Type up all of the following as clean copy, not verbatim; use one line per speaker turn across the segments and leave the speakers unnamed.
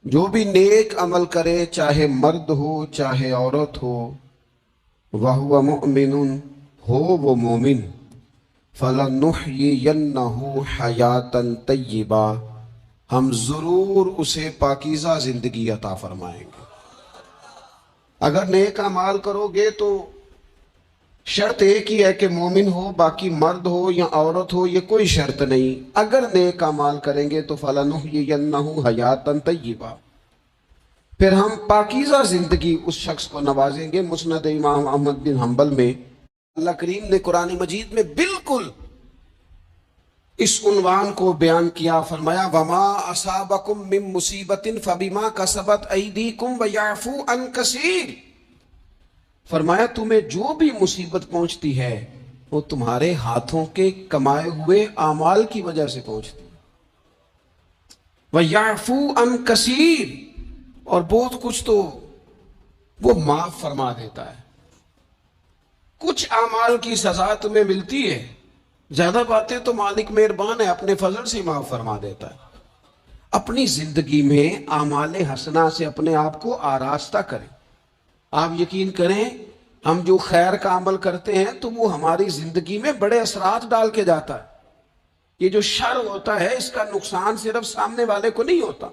جو بھی نیک عمل کرے، چاہے مرد ہو چاہے عورت ہو، وَهُوَ مُؤْمِنٌ، ہو وہ مومن، فَلَنُحْيِيَنَّهُ حَيَاةً طَيِّبَةً، ہم ضرور اسے پاکیزہ زندگی عطا فرمائیں گے۔ اگر نیک اعمال کرو گے تو شرط ایک ہی ہے کہ مومن ہو، باقی مرد ہو یا عورت ہو یہ کوئی شرط نہیں۔ اگر نیک اعمال کریں گے تو فَلَنُحْيِيَنَّهُ حَيَاةً طَيِّبَةً، پھر ہم پاکیزہ زندگی اس شخص کو نوازیں گے۔ مسند امام احمد بن حنبل میں اللہ کریم نے قرآن مجید میں بالکل اس عنوان کو بیان کیا، فرمایا وَمَا أَصَابَكُم مِّن مُّصِيبَةٍ فَبِمَا كَسَبَتْ أَيْدِيكُمْ وَيَعْفُو عَن كَثِيرٍ، فرمایا تمہیں جو بھی مصیبت پہنچتی ہے وہ تمہارے ہاتھوں کے کمائے ہوئے اعمال کی وجہ سے پہنچتی ہے۔ وَيَعْفُو عَن كَثِيرٍ، اور بہت کچھ تو وہ معاف فرما دیتا ہے۔ کچھ اعمال کی سزا تمہیں ملتی ہے، زیادہ باتیں تو مالک مہربان ہے، اپنے فضل سے معاف فرما دیتا ہے۔ اپنی زندگی میں اعمال حسنہ سے اپنے آپ کو آراستہ کریں۔ آپ یقین کریں، ہم جو خیر کا عمل کرتے ہیں تو وہ ہماری زندگی میں بڑے اثرات ڈال کے جاتا ہے۔ یہ جو شر ہوتا ہے اس کا نقصان صرف سامنے والے کو نہیں ہوتا،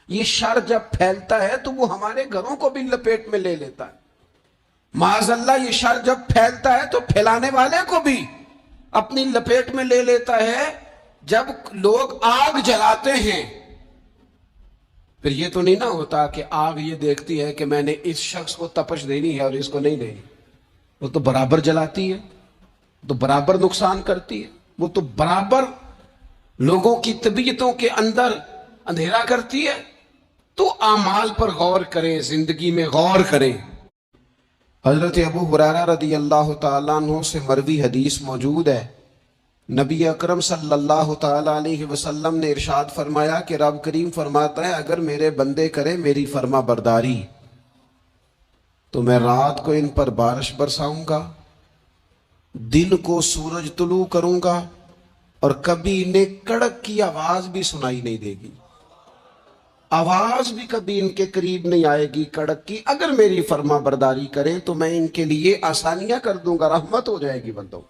یہ شر جب پھیلتا ہے تو وہ ہمارے گھروں کو بھی لپیٹ میں لے لیتا ہے۔ معاذ اللہ یہ شر جب پھیلتا ہے تو پھیلانے والے کو بھی اپنی لپیٹ میں لے لیتا ہے۔ جب لوگ آگ جلاتے ہیں پھر یہ تو نہیں نہ ہوتا کہ آگ یہ دیکھتی ہے کہ میں نے اس شخص کو تپش دینی ہے اور اس کو نہیں دینی، وہ تو برابر جلاتی ہے، تو برابر نقصان کرتی ہے، وہ تو برابر لوگوں کی طبیعتوں کے اندر اندھیرا کرتی ہے۔ تو اعمال پر غور کریں، زندگی میں غور کریں۔ حضرت ابو ہریرہ رضی اللہ تعالیٰ عنہ سے مروی حدیث موجود ہے، نبی اکرم صلی اللہ تعالیٰ علیہ وسلم نے ارشاد فرمایا کہ رب کریم فرماتا ہے اگر میرے بندے کرے میری فرما برداری تو میں رات کو ان پر بارش برساؤں گا، دن کو سورج طلوع کروں گا، اور کبھی انہیں کڑک کی آواز بھی سنائی نہیں دے گی، آواز بھی کبھی ان کے قریب نہیں آئے گی کڑک کی۔ اگر میری فرما برداری کریں تو میں ان کے لیے آسانیاں کر دوں گا، رحمت ہو جائے گی بندوں۔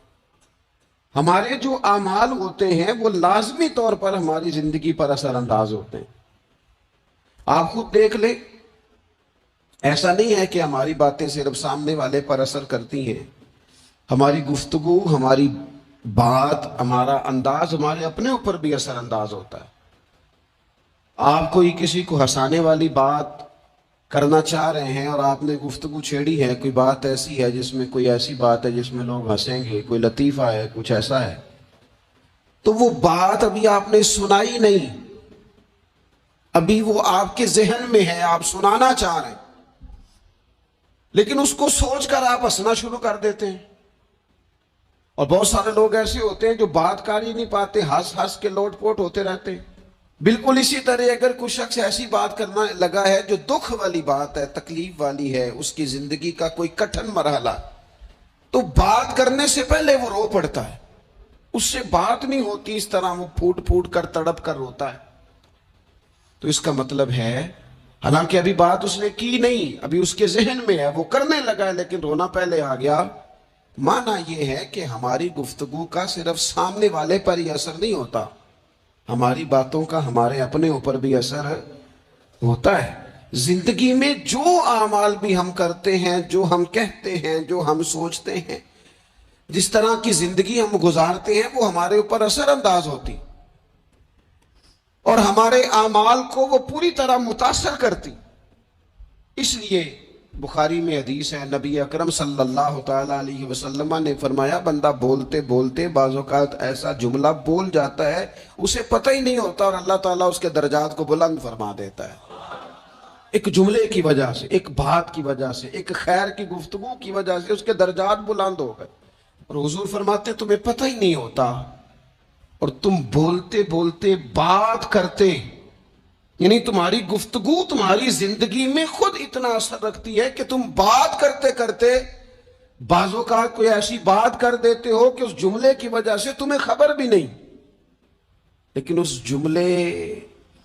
ہمارے جو اعمال ہوتے ہیں وہ لازمی طور پر ہماری زندگی پر اثر انداز ہوتے ہیں۔ آپ خود دیکھ لیں، ایسا نہیں ہے کہ ہماری باتیں صرف سامنے والے پر اثر کرتی ہیں، ہماری گفتگو، ہماری بات، ہمارا انداز ہمارے اپنے اوپر بھی اثر انداز ہوتا ہے۔ آپ کوئی کسی کو ہنسانے والی بات کرنا چاہ رہے ہیں اور آپ نے گفتگو چھیڑی ہے، کوئی بات ایسی ہے جس میں کوئی ایسی بات ہے جس میں لوگ ہنسیں گے، کوئی لطیفہ ہے، کچھ ایسا ہے، تو وہ بات ابھی آپ نے سنائی نہیں، ابھی وہ آپ کے ذہن میں ہے، آپ سنانا چاہ رہے ہیں، لیکن اس کو سوچ کر آپ ہنسنا شروع کر دیتے ہیں۔ اور بہت سارے لوگ ایسے ہوتے ہیں جو بات کر ہی نہیں پاتے، ہنس ہنس کے لوٹ پوٹ ہوتے رہتے ہیں۔ بالکل اسی طرح اگر کوئی شخص ایسی بات کرنا لگا ہے جو دکھ والی بات ہے، تکلیف والی ہے، اس کی زندگی کا کوئی کٹھن مرحلہ، تو بات کرنے سے پہلے وہ رو پڑتا ہے، اس سے بات نہیں ہوتی، اس طرح وہ پھوٹ پھوٹ کر تڑپ کر روتا ہے۔ تو اس کا مطلب ہے حالانکہ ابھی بات اس نے کی نہیں، ابھی اس کے ذہن میں ہے، وہ کرنے لگا ہے لیکن رونا پہلے آ گیا۔ معنی یہ ہے کہ ہماری گفتگو کا صرف سامنے والے پر ہی اثر نہیں ہوتا، ہماری باتوں کا ہمارے اپنے اوپر بھی اثر ہوتا ہے۔ زندگی میں جو اعمال بھی ہم کرتے ہیں، جو ہم کہتے ہیں، جو ہم سوچتے ہیں، جس طرح کی زندگی ہم گزارتے ہیں وہ ہمارے اوپر اثر انداز ہوتی اور ہمارے اعمال کو وہ پوری طرح متاثر کرتی۔ اس لیے بخاری میں حدیث ہے، نبی اکرم صلی اللہ تعالیٰ علیہ وسلم نے فرمایا بندہ بولتے بولتے بعض اوقات ایسا جملہ بول جاتا ہے اسے پتہ ہی نہیں ہوتا اور اللہ تعالیٰ اس کے درجات کو بلند فرما دیتا ہے، ایک جملے کی وجہ سے، ایک بات کی وجہ سے، ایک خیر کی گفتگو کی وجہ سے اس کے درجات بلند ہو گئے۔ اور حضور فرماتے تمہیں پتہ ہی نہیں ہوتا اور تم بولتے بولتے بات کرتے، یعنی تمہاری گفتگو تمہاری زندگی میں خود اتنا اثر رکھتی ہے کہ تم بات کرتے کرتے بعض اوقات کوئی ایسی بات کر دیتے ہو کہ اس جملے کی وجہ سے تمہیں خبر بھی نہیں، لیکن اس جملے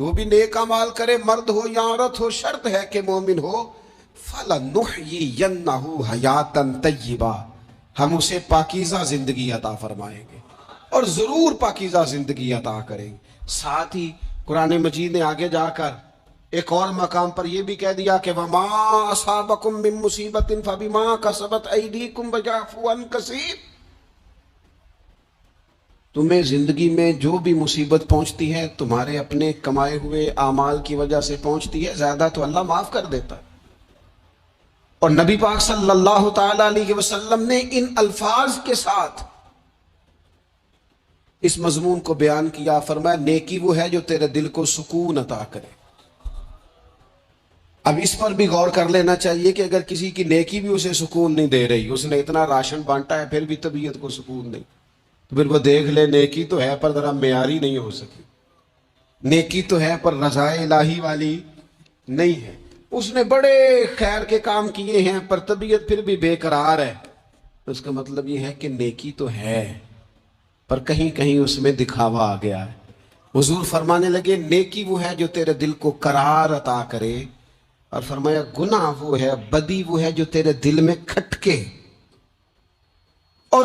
جو بھی نیک اعمال کرے، مرد ہو یا عورت ہو، شرط ہے کہ مومن ہو، فَلَنُحْيِيَنَّهُ حَيَاتًا طَيِّبَةً، ہم اسے پاکیزہ زندگی عطا فرمائیں گے، اور ضرور پاکیزہ زندگی عطا کریں گے۔ ساتھ ہی قرآن مجید نے آگے جا کر ایک اور مقام پر یہ بھی کہہ دیا کہ وَمَا أَصَابَكُم مِّن مُّصِيبَةٍ فَبِمَا كَسَبَتْ أَيْدِيكُمْ وَيَعْفُو عَن كَثِيرٍ، تمہیں زندگی میں جو بھی مصیبت پہنچتی ہے تمہارے اپنے کمائے ہوئے اعمال کی وجہ سے پہنچتی ہے، زیادہ تو اللہ معاف کر دیتا ہے۔ اور نبی پاک صلی اللہ تعالی علیہ وسلم نے ان الفاظ کے ساتھ اس مضمون کو بیان کیا، فرمایا نیکی وہ ہے جو تیرے دل کو سکون عطا کرے۔ اب اس پر بھی غور کر لینا چاہیے کہ اگر کسی کی نیکی بھی اسے سکون نہیں دے رہی، اس نے اتنا راشن بانٹا ہے پھر بھی طبیعت کو سکون نہیں، تو پھر وہ دیکھ لے نیکی تو ہے پر ذرا معیاری نہیں ہو سکی، نیکی تو ہے پر رضائے الہی والی نہیں ہے، اس نے بڑے خیر کے کام کیے ہیں پر طبیعت پھر بھی بے قرار ہے، تو اس کا مطلب یہ ہے کہ نیکی تو ہے پر کہیں کہیں اس میں دکھاوا آ گیا ہے۔ حضور فرمانے لگے نیکی وہ ہے جو تیرے دل کو قرار عطا کرے، اور فرمایا گناہ وہ ہے، بدی وہ ہے جو تیرے دل میں کھٹکے اور